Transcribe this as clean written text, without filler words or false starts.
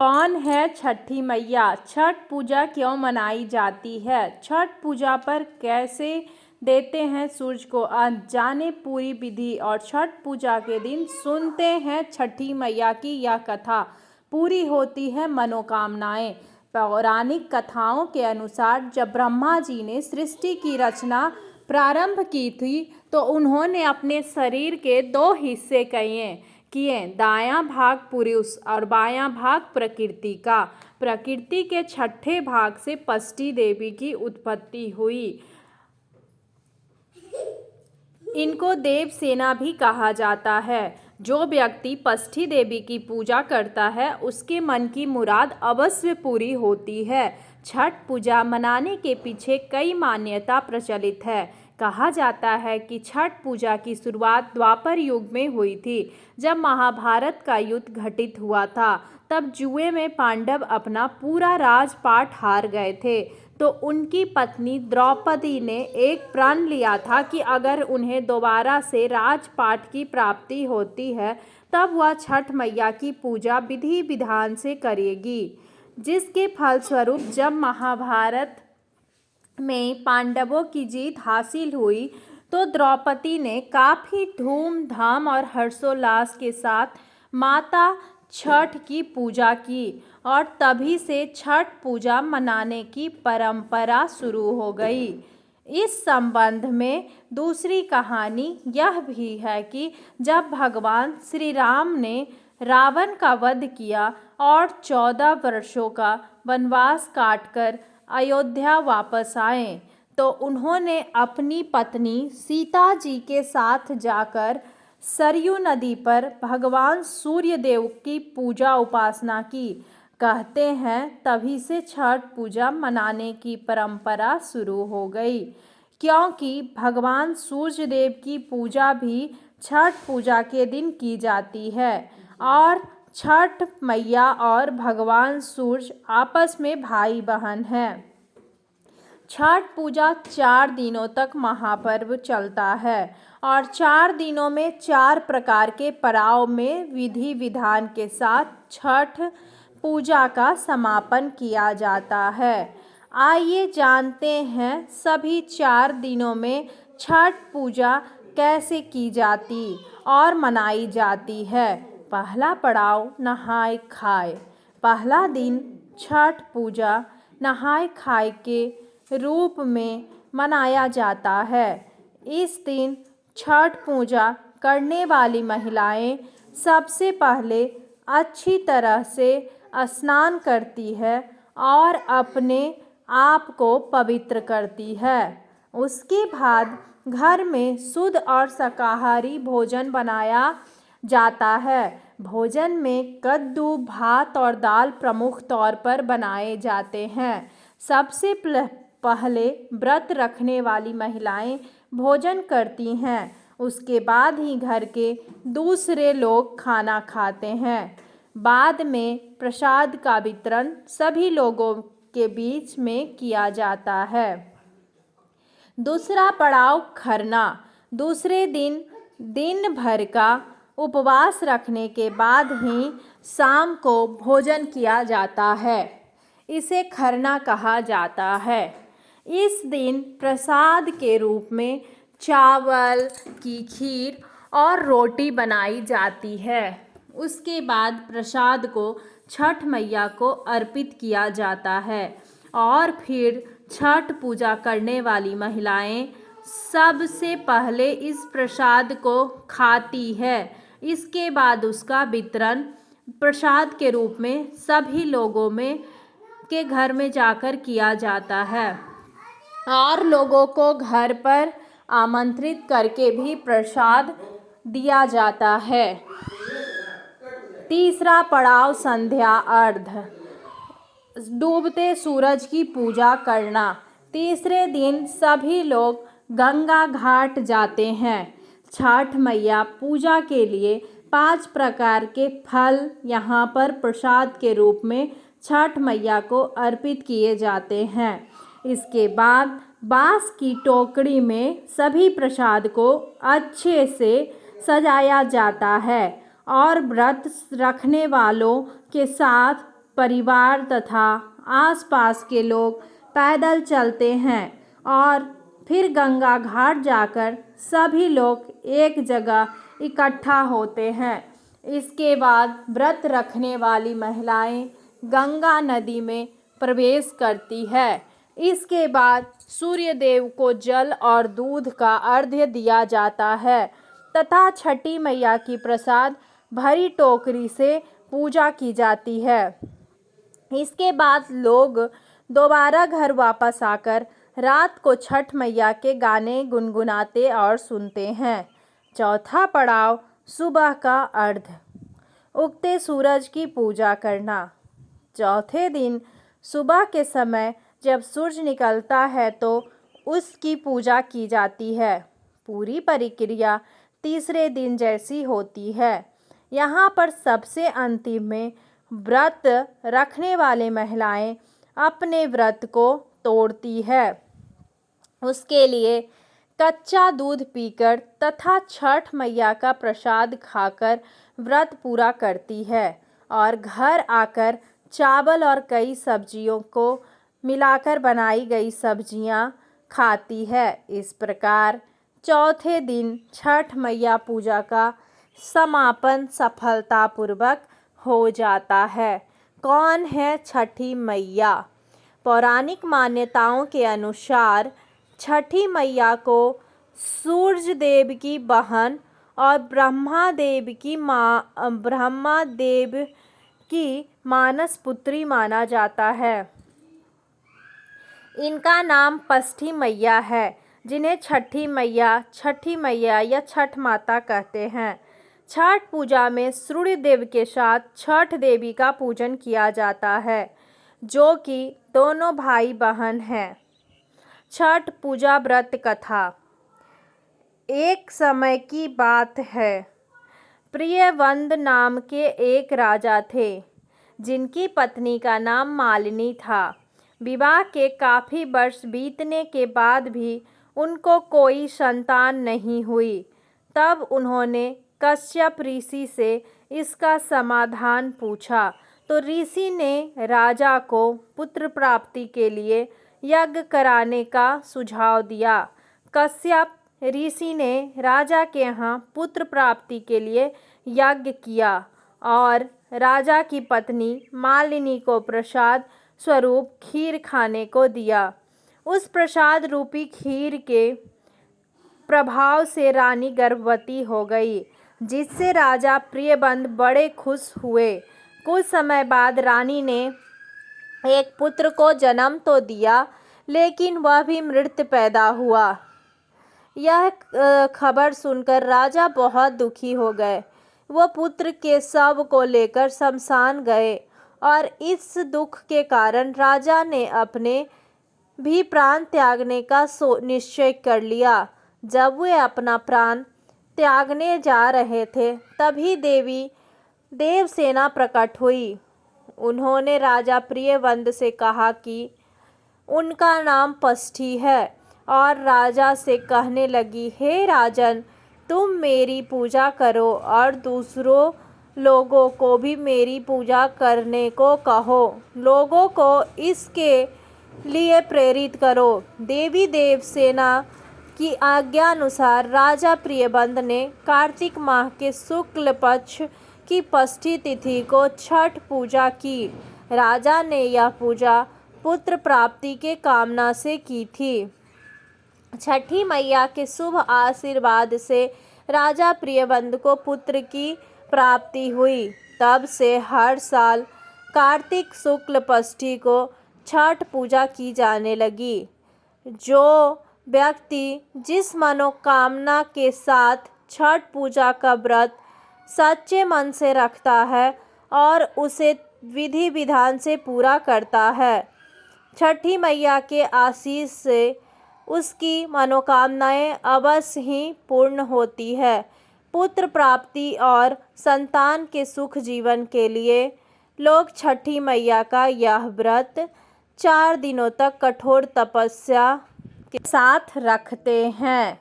कौन है छठी मैया? छठ पूजा क्यों मनाई जाती है? छठ पूजा पर कैसे देते हैं सूरज को अर्घ्य? जाने पूरी विधि। और छठ पूजा के दिन सुनते हैं छठी मैया की यह कथा, पूरी होती है मनोकामनाएं। पौराणिक कथाओं के अनुसार जब ब्रह्मा जी ने सृष्टि की रचना प्रारंभ की थी तो उन्होंने अपने शरीर के दो हिस्से किए, दायां भाग पुरुष और बायां भाग प्रकृति का। प्रकृति के छठे भाग से षष्ठी देवी की उत्पत्ति हुई। इनको देवसेना भी कहा जाता है। जो व्यक्ति षष्ठी देवी की पूजा करता है उसके मन की मुराद अवश्य पूरी होती है। छठ पूजा मनाने के पीछे कई मान्यता प्रचलित है। कहा जाता है कि छठ पूजा की शुरुआत द्वापर युग में हुई थी, जब महाभारत का युद्ध घटित हुआ था। तब जुए में पांडव अपना पूरा राजपाट हार गए थे, तो उनकी पत्नी द्रौपदी ने एक प्रण लिया था कि अगर उन्हें दोबारा से राजपाट की प्राप्ति होती है तब वह छठ मैया की पूजा विधि विधान से करेगी। जिसके फलस्वरूप जब महाभारत में पांडवों की जीत हासिल हुई तो द्रौपदी ने काफ़ी धूमधाम और हर्षोल्लास के साथ माता छठ की पूजा की और तभी से छठ पूजा मनाने की परंपरा शुरू हो गई। इस संबंध में दूसरी कहानी यह भी है कि जब भगवान श्री राम ने रावण का वध किया और 14 वर्षों का वनवास काटकर अयोध्या वापस आए तो उन्होंने अपनी पत्नी सीता जी के साथ जाकर सरयू नदी पर भगवान सूर्य देव की पूजा उपासना की। कहते हैं तभी से छठ पूजा मनाने की परंपरा शुरू हो गई, क्योंकि भगवान सूर्य देव की पूजा भी छठ पूजा के दिन की जाती है और छठ मैया और भगवान सूर्य आपस में भाई बहन हैं। छठ पूजा 4 दिनों तक महापर्व चलता है और 4 दिनों में 4 प्रकार के पड़ाव में विधि विधान के साथ छठ पूजा का समापन किया जाता है। आइए जानते हैं सभी 4 दिनों में छठ पूजा कैसे की जाती और मनाई जाती है। पहला पड़ाव नहाय खाए। पहला दिन छठ पूजा नहाय खाए के रूप में मनाया जाता है। इस दिन छठ पूजा करने वाली महिलाएं सबसे पहले अच्छी तरह से स्नान करती है और अपने आप को पवित्र करती है। उसके बाद घर में शुद्ध और शाकाहारी भोजन बनाया जाता है। भोजन में कद्दू, भात और दाल प्रमुख तौर पर बनाए जाते हैं। सबसे पहले व्रत रखने वाली महिलाएं भोजन करती हैं, उसके बाद ही घर के दूसरे लोग खाना खाते हैं। बाद में प्रसाद का वितरण सभी लोगों के बीच में किया जाता है। दूसरा पड़ाव खरना। दूसरे दिन भर का उपवास रखने के बाद ही शाम को भोजन किया जाता है। इसे खरना कहा जाता है। इस दिन प्रसाद के रूप में चावल की खीर और रोटी बनाई जाती है। उसके बाद प्रसाद को छठ मैया को अर्पित किया जाता है और फिर छठ पूजा करने वाली महिलाएं सबसे पहले इस प्रसाद को खाती है। इसके बाद उसका वितरण प्रसाद के रूप में सभी लोगों के घर में जाकर किया जाता है और लोगों को घर पर आमंत्रित करके भी प्रसाद दिया जाता है। तीसरा पड़ाव संध्या अर्घ्य। डूबते सूरज की पूजा करना। तीसरे दिन सभी लोग गंगा घाट जाते हैं। छठ मैया पूजा के लिए 5 प्रकार के फल यहाँ पर प्रसाद के रूप में छठ मैया को अर्पित किए जाते हैं। इसके बाद बांस की टोकरी में सभी प्रसाद को अच्छे से सजाया जाता है और व्रत रखने वालों के साथ परिवार तथा आसपास के लोग पैदल चलते हैं और फिर गंगा घाट जाकर सभी लोग एक जगह इकट्ठा होते हैं। इसके बाद व्रत रखने वाली महिलाएं गंगा नदी में प्रवेश करती है। इसके बाद सूर्य देव को जल और दूध का अर्घ्य दिया जाता है तथा छठी मैया की प्रसाद भरी टोकरी से पूजा की जाती है। इसके बाद लोग दोबारा घर वापस आकर रात को छठ मैया के गाने गुनगुनाते और सुनते हैं। चौथा पड़ाव सुबह का अर्घ्य, उगते सूरज की पूजा करना। चौथे दिन सुबह के समय जब सूरज निकलता है तो उसकी पूजा की जाती है। पूरी प्रक्रिया तीसरे दिन जैसी होती है। यहाँ पर सबसे अंतिम में व्रत रखने वाले महिलाएं अपने व्रत को तोड़ती है। उसके लिए कच्चा दूध पीकर तथा छठ मैया का प्रसाद खाकर व्रत पूरा करती है और घर आकर चावल और कई सब्जियों को मिलाकर बनाई गई सब्जियां खाती है। इस प्रकार चौथे दिन छठ मैया पूजा का समापन सफलतापूर्वक हो जाता है। कौन है छठी मैया? पौराणिक मान्यताओं के अनुसार छठी मैया को सूर्य देव की बहन और ब्रह्मा देव की मानस पुत्री माना जाता है। इनका नाम पष्ठी मैया है, जिन्हें छठी मैया या छठ माता कहते हैं। छठ पूजा में सूर्य देव के साथ छठ देवी का पूजन किया जाता है, जो कि दोनों भाई बहन हैं। छठ पूजा व्रत कथा। एक समय की बात है, प्रियवंद नाम के एक राजा थे, जिनकी पत्नी का नाम मालिनी था। विवाह के काफ़ी वर्ष बीतने के बाद भी उनको कोई संतान नहीं हुई। तब उन्होंने कश्यप ऋषि से इसका समाधान पूछा, तो ऋषि ने राजा को पुत्र प्राप्ति के लिए यज्ञ कराने का सुझाव दिया। कश्यप ऋषि ने राजा के यहाँ पुत्र प्राप्ति के लिए यज्ञ किया और राजा की पत्नी मालिनी को प्रसाद स्वरूप खीर खाने को दिया। उस प्रसाद रूपी खीर के प्रभाव से रानी गर्भवती हो गई, जिससे राजा प्रियबंद बड़े खुश हुए। कुछ समय बाद रानी ने एक पुत्र को जन्म तो दिया, लेकिन वह भी मृत पैदा हुआ। यह खबर सुनकर राजा बहुत दुखी हो गए। वह पुत्र के शव को लेकर शमशान गए और इस दुख के कारण राजा ने अपने भी प्राण त्यागने का निश्चय कर लिया। जब वे अपना प्राण त्यागने जा रहे थे, तभी देवी देवसेना प्रकट हुई। उन्होंने राजा प्रियवंद से कहा कि उनका नाम पष्ठी है और राजा से कहने लगी, हे राजन, तुम मेरी पूजा करो और दूसरों लोगों को भी मेरी पूजा करने को कहो। लोगों को इसके लिए प्रेरित करो। देवी देवसेना की आज्ञा अनुसार राजा प्रियबंद ने कार्तिक माह के शुक्ल पक्ष की पष्ठी तिथि को छठ पूजा की। राजा ने यह पूजा पुत्र प्राप्ति के कामना से की थी। छठी मैया के शुभ आशीर्वाद से राजा प्रियबंद को पुत्र की प्राप्ति हुई। तब से हर साल कार्तिक शुक्ल पष्ठी को छठ पूजा की जाने लगी। जो व्यक्ति जिस मनोकामना के साथ छठ पूजा का व्रत सच्चे मन से रखता है और उसे विधि विधान से पूरा करता है, छठी मैया के आशीष से उसकी मनोकामनाएं अवश्य ही पूर्ण होती है। पुत्र प्राप्ति और संतान के सुख जीवन के लिए लोग छठी मैया का यह व्रत 4 दिनों तक कठोर तपस्या के साथ रखते हैं।